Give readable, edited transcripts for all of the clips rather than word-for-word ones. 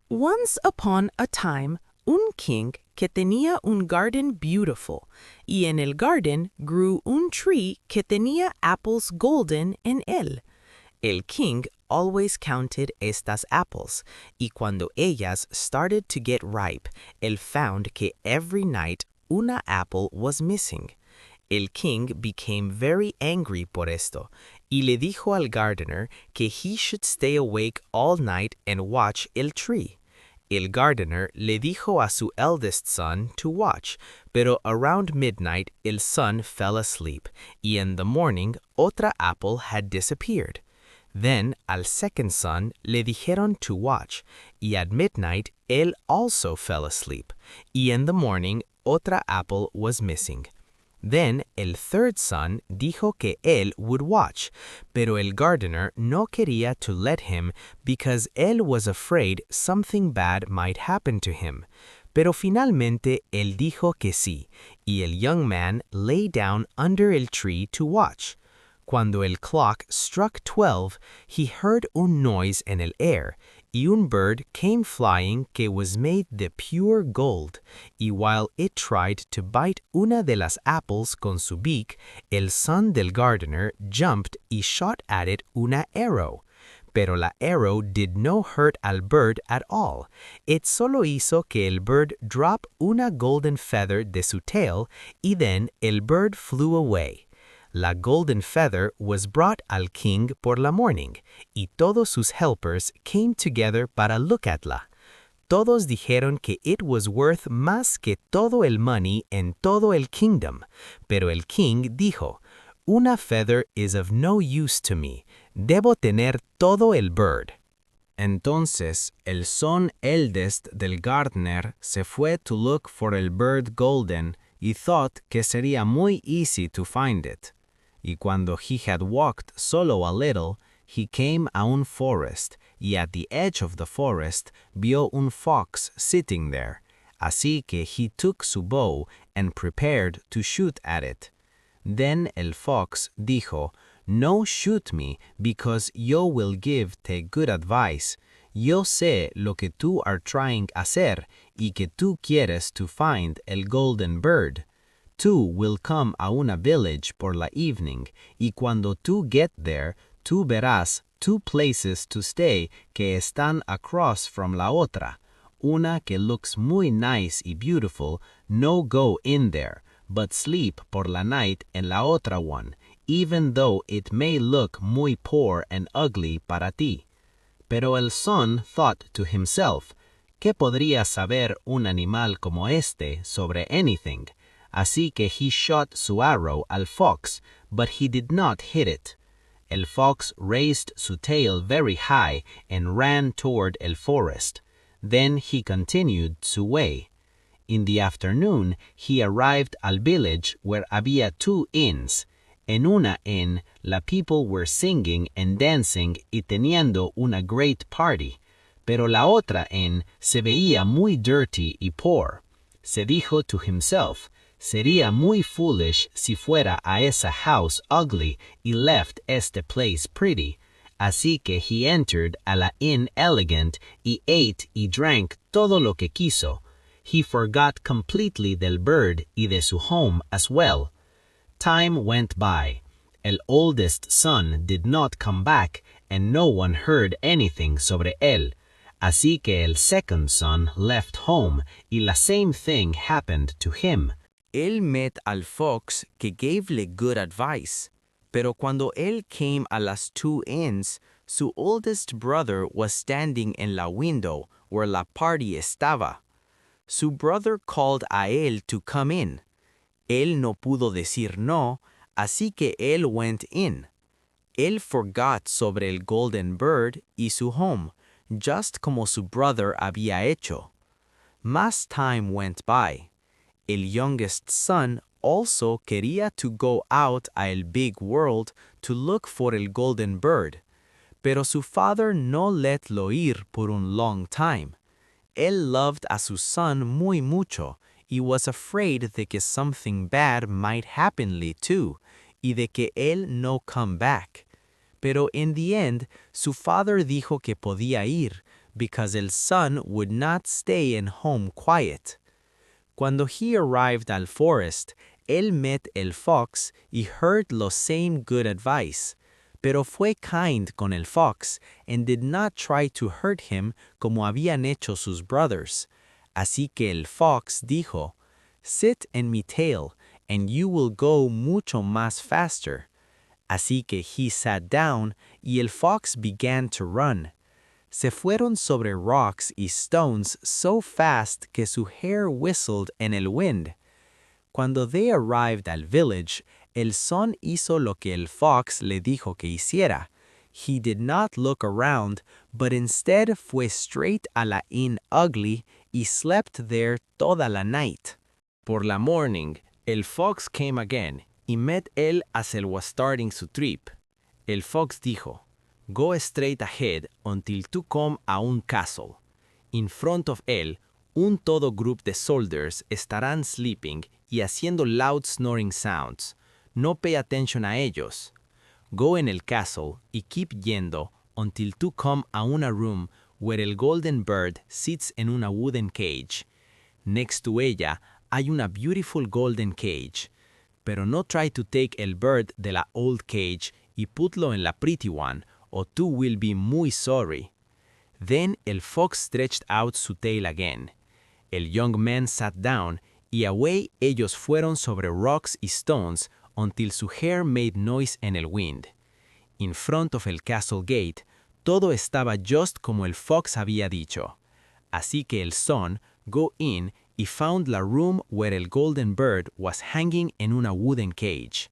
Once upon a time, un king que tenía un garden beautiful, y en el garden grew un tree que tenía apples golden en él. El king always counted estas apples, y cuando ellas started to get ripe, él found que every night una apple was missing. El king became very angry por esto, y le dijo al gardener que he should stay awake all night and watch el tree. El gardener le dijo a su eldest son to watch, pero around midnight el son fell asleep, y in the morning otra apple had disappeared. Then al second son le dijeron to watch, y at midnight él also fell asleep, y in the morning otra apple was missing. Then el third son dijo que él would watch, pero el gardener no quería to let him because él was afraid something bad might happen to him. Pero finalmente él dijo que sí, y el young man lay down under el tree to watch. Cuando el clock struck 12, he heard un noise en el air, y un bird came flying que was made de pure gold, y while it tried to bite una de las apples con su beak, el son del gardener jumped y shot at it una arrow. Pero la arrow did no hurt al bird at all. It solo hizo que el bird drop una golden feather de su tail, y then el bird flew away. La golden feather was brought al king por la morning, y todos sus helpers came together para look at la. Todos dijeron que it was worth más que todo el money en todo el kingdom, pero el king dijo, una feather is of no use to me, debo tener todo el bird. Entonces el son eldest del gardener se fue to look for el bird golden y thought que sería muy easy to find it. Y cuando he had walked solo a little, he came a un forest, y at the edge of the forest vio un fox sitting there. Así que he took su bow and prepared to shoot at it. Then el fox dijo, no shoot me, because yo will give te good advice. Yo sé lo que tú are trying hacer, y que tú quieres to find el golden bird. Tú will come a una village por la evening, y cuando tú get there, tú verás two places to stay que están across from la otra. Una que looks muy nice y beautiful, no go in there, but sleep por la night en la otra one, even though it may look muy poor and ugly para ti. Pero el son thought to himself, ¿qué podría saber un animal como este sobre anything? Así que he shot su arrow al fox, but he did not hit it. El fox raised su tail very high and ran toward el forest. Then he continued su way. In the afternoon, he arrived al village where había two inns. En una inn, la people were singing and dancing y teniendo una great party. Pero la otra inn se veía muy dirty y poor. Se dijo to himself, sería muy foolish si fuera a esa house ugly y left este place pretty. Así que he entered a la inn elegant y ate y drank todo lo que quiso. He forgot completely del bird y de su home as well. Time went by. El oldest son did not come back, and no one heard anything sobre él. Así que el second son left home, y la same thing happened to him. Él met al fox que gave-le good advice, pero cuando él came a las two inns, su oldest brother was standing en la window where la party estaba. Su brother called a él to come in. Él no pudo decir no, así que él went in. Él forgot sobre el golden bird y su home, just como su brother había hecho. Más time went by. El youngest son also quería to go out a el big world to look for el golden bird, pero su father no let lo ir por un long time. Él loved a su son muy mucho, y was afraid de que something bad might happenly too, y de que él no come back. Pero in the end, su father dijo que podía ir, because el son would not stay in home quiet. Cuando he arrived al forest, él met el fox y heard lo same good advice, pero fue kind con el fox and did not try to hurt him como habían hecho sus brothers. Así que el fox dijo, "Sit in mi tail, and you will go mucho más faster." Así que he sat down y el fox began to run. Se fueron sobre rocks y stones so fast que su hair whistled en el wind. Cuando they arrived al village, el son hizo lo que el fox le dijo que hiciera. He did not look around, but instead fue straight a la Inn Ugly y slept there toda la night. Por la morning, el fox came again y met él as él was starting su trip. El fox dijo, "Go straight ahead until you come a un castle. In front of él, un todo group de soldiers estarán sleeping y haciendo loud snoring sounds. No pay attention a ellos. Go en el castle y keep yendo until you come a una room where el golden bird sits en una wooden cage. Next to ella hay una beautiful golden cage. Pero no try to take el bird de la old cage y putlo en la pretty one, or you will be muy sorry." Then el fox stretched out su tail again. El young man sat down, y away ellos fueron sobre rocks y stones until su hair made noise en el wind. In front of el castle gate, todo estaba just como el fox había dicho. Así que el son go in y found la room where el golden bird was hanging en una wooden cage.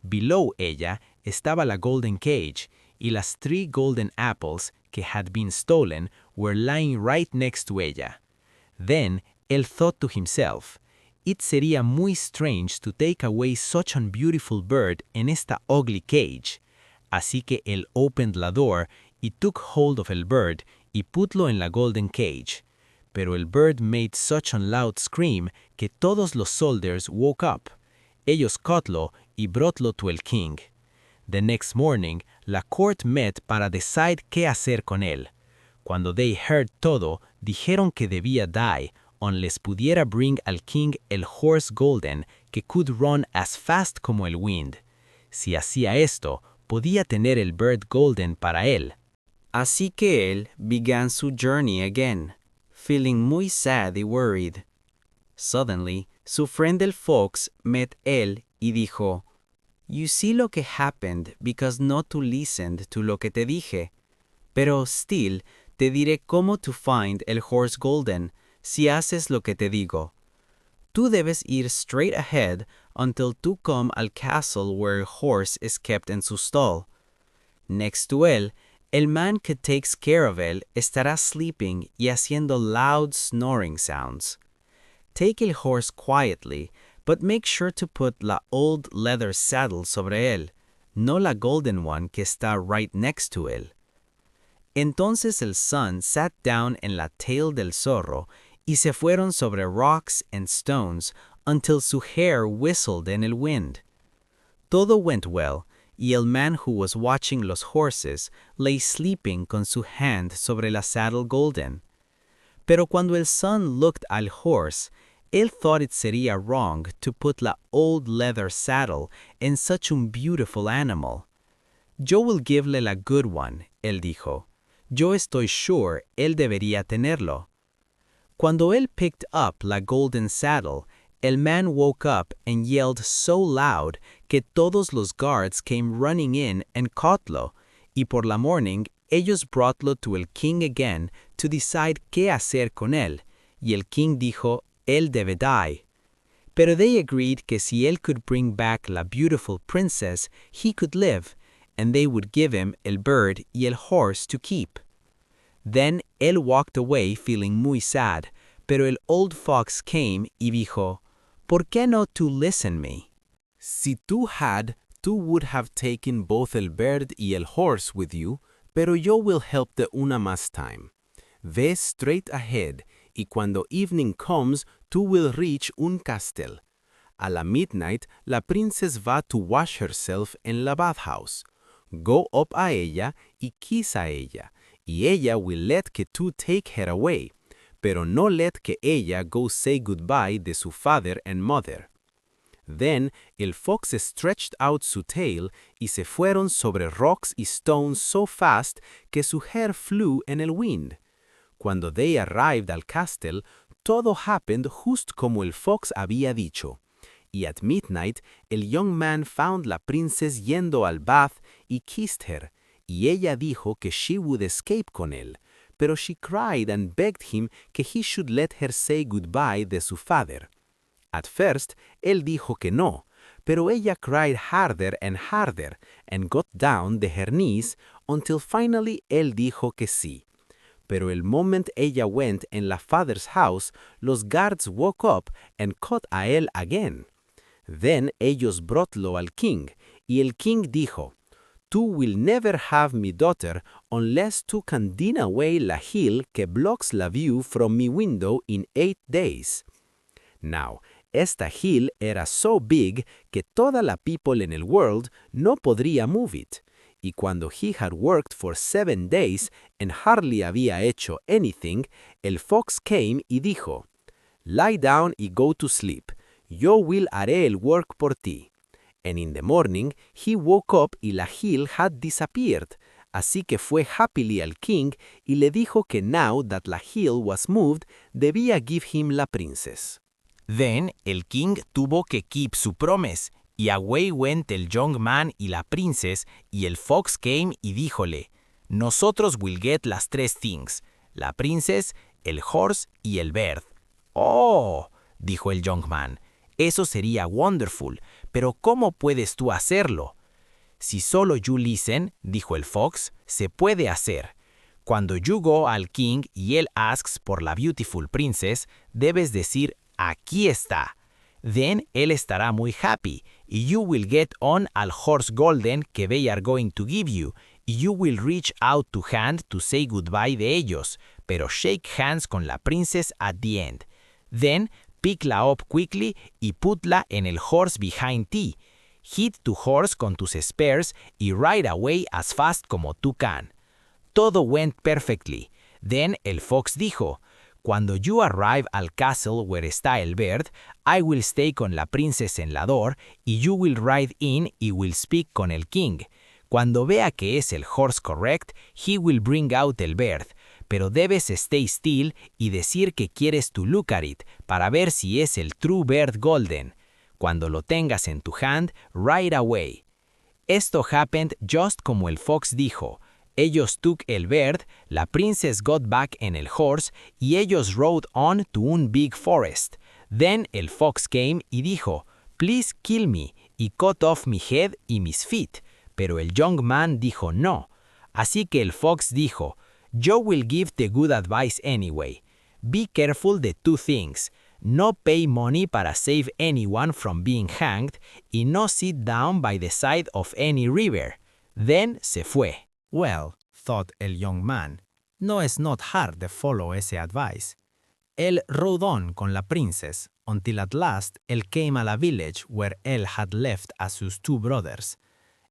Below ella estaba la golden cage, y las 3 golden apples que had been stolen were lying right next to ella. Then él thought to himself, "It sería muy strange to take away such a beautiful bird en esta ugly cage." Así que él opened la door y took hold of el bird y putlo en la golden cage. Pero el bird made such a loud scream que todos los soldiers woke up. Ellos caughtlo y broughtlo to el king. The next morning, la court met para decide qué hacer con él. Cuando they heard todo, dijeron que debía die, unless pudiera bring al king el horse golden que could run as fast como el wind. Si hacía esto, podía tener el bird golden para él. Así que él began su journey again, feeling muy sad y worried. Suddenly, su friend el fox met él y dijo, "You see lo que happened because not to listened to lo que te dije. Pero still, te diré cómo to find el horse golden, si haces lo que te digo. Tú debes ir straight ahead until tú come al castle where el horse is kept en su stall. Next to él, el man que takes care of él estará sleeping y haciendo loud snoring sounds. Take el horse quietly, but make sure to put la old leather saddle sobre él, no la golden one que está right next to él." Entonces el son sat down en la tail del zorro y se fueron sobre rocks and stones until su hair whistled in el wind. Todo went well, y el man who was watching los horses lay sleeping con su hand sobre la saddle golden. Pero cuando el son looked al horse, él thought it sería wrong to put la old leather saddle in such a beautiful animal. "Yo will give'le la good one," él dijo. "Yo estoy sure él debería tenerlo." Cuando él picked up la golden saddle, el man woke up and yelled so loud que todos los guards came running in and caughtlo, y por la morning ellos broughtlo to el king again to decide qué hacer con él, y el king dijo, él debe die. Pero they agreed que si él could bring back la beautiful princess, he could live, and they would give him el bird y el horse to keep. Then él walked away feeling muy sad, pero el old fox came y dijo, "¿Por qué no tú listen me? Si tú had, tú would have taken both el bird y el horse with you, pero yo will help the una más time. Ve straight ahead, y cuando evening comes, tú will reach un castle. A la midnight, la princess va to wash herself en la bathhouse. Go up a ella y kiss a ella, y ella will let que tú take her away, pero no let que ella go say goodbye de su father and mother. Then el fox stretched out su tail y se fueron sobre rocks y stones so fast que su hair flew en el wind. Cuando they arrived al castle, todo happened just como el fox había dicho. Y at midnight, el young man found la princess yendo al bath y kissed her, y ella dijo que she would escape con él, pero she cried and begged him que he should let her say goodbye de su father. At first, él dijo que no, pero ella cried harder and got down de her knees until finally él dijo que sí. Pero el moment ella went en la father's house, los guards woke up and caught a él again. Then ellos broughtlo al king, y el king dijo, "Tú will never have mi daughter unless tú can din away la hill que blocks la view from mi window in 8 days." Now, esta hill era so big que toda la people in el world no podría move it. Y cuando he had worked for 7 days and hardly había hecho anything, el fox came y dijo, "Lie down y go to sleep. Yo will haré el work por ti." And in the morning he woke up y la hill had disappeared. Así que fue happily al king y le dijo que now that la hill was moved, debía give him la princess. Then el king tuvo que keep su promise, y away went el young man y la princess, y el fox came y díjole, "Nosotros will get las 3 things, la princess, el horse y el bird." "Oh", dijo el young man, "eso sería wonderful, pero ¿cómo puedes tú hacerlo?" "Si solo you listen", dijo el fox, "se puede hacer. Cuando you go al king y él asks por la beautiful princess, debes decir, aquí está. Then él estará muy happy, y you will get on al horse golden que they are going to give you, y you will reach out to hand to say goodbye de ellos, pero shake hands con la princess at the end. Then pickla up quickly y putla en el horse behind thee. Hit tu horse con tus spears y ride away as fast como tú can. Todo went perfectly. Then el fox dijo, "Cuando you arrive al castle where está el bird, I will stay con la princess en la door, y you will ride in y will speak con el king. Cuando vea que es el horse correct, he will bring out el bird, pero debes stay still y decir que quieres to look at it, para ver si es el true bird golden. Cuando lo tengas en tu hand, ride away." Esto happened just como el fox dijo. Ellos took el bird, la princess got back en el horse, y ellos rode on to un big forest. Then el fox came y dijo, "Please kill me", y cut off mi head y mis feet. Pero el young man dijo no. Así que el fox dijo, "Yo will give the good advice anyway. Be careful de 2 things. No pay money para save anyone from being hanged, y no sit down by the side of any river." Then se fue. Well, thought el young man, no es not hard to follow ese advice. Él rode on con la princess until at last él came a la village where él had left a sus 2 brothers.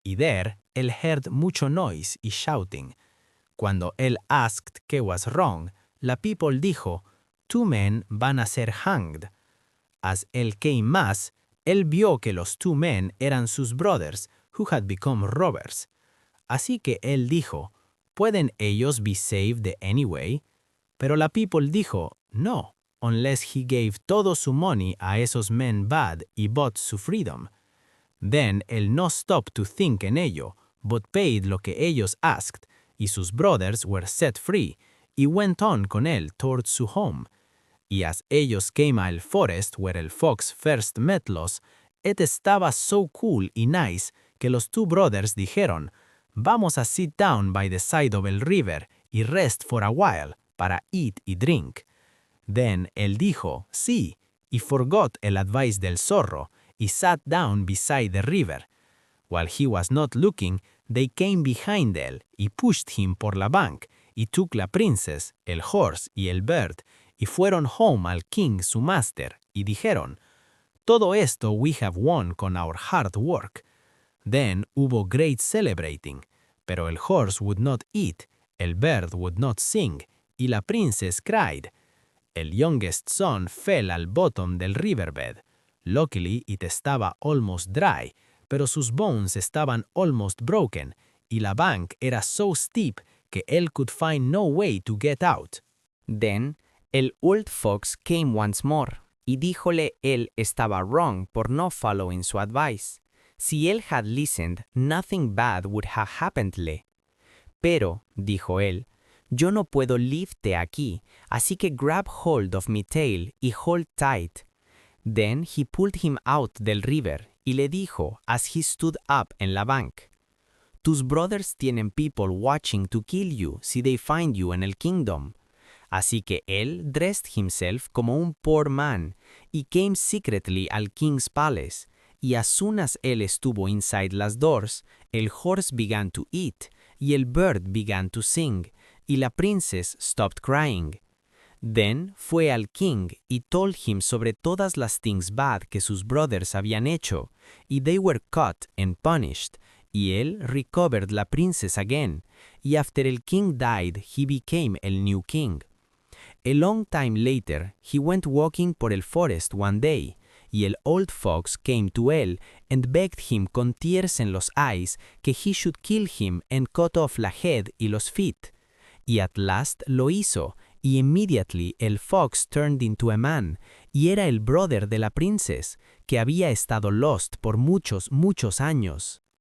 Y there él heard mucho noise y shouting. Cuando él asked qué was wrong, la people dijo, 2 men van a ser hanged. As él came más, él vio que los 2 men eran sus brothers who had become robbers. Así que él dijo, ¿pueden ellos be saved de anyway? Pero la people dijo, no, unless he gave todo su money a esos men bad y bought su freedom. Then él no stopped to think en ello, but paid lo que ellos asked, y sus brothers were set free, y went on con él towards su home. Y as ellos came al forest where el fox first met los, it estaba so cool y nice que los 2 brothers dijeron, "Vamos a sit down by the side of el river y rest for a while, para eat y drink." Then él dijo, sí, y forgot el advice del zorro, y sat down beside the river. While he was not looking, they came behind él, y pushed him por la bank, y took la princess, el horse y el bird, y fueron home al king su master, y dijeron, "Todo esto we have won con our hard work." Then hubo great celebrating, pero el horse would not eat, El bird would not sing, y la princess cried. El youngest son fell al bottom del riverbed. Luckily, it estaba almost dry, pero sus bones estaban almost broken, y la bank era so steep que él could find no way to get out. Then, el old fox came once more, y díjole él estaba wrong por no following su advice. Si él had listened, nothing bad would have happenedle. Pero, dijo él, yo no puedo leavete aquí, así que grab hold of my tail y hold tight. Then he pulled him out del river, y le dijo, as he stood up en la bank, tus brothers tienen people watching to kill you si they find you en el kingdom. Así que él dressed himself como un poor man, y came secretly al king's palace, y as soon as él estuvo inside las doors, el horse began to eat, y el bird began to sing, y la princess stopped crying. Then fue al king y told him sobre todas las things bad que sus brothers habían hecho, y they were caught and punished, y él recovered la princess again, y after el king died he became el new king. A long time later he went walking por el forest one day, y el old fox came to él and begged him con tears en los eyes que he should kill him and cut off la head y los feet. Y at last lo hizo, y immediately el fox turned into a man, y era el brother de la princess, que había estado lost por muchos, muchos años.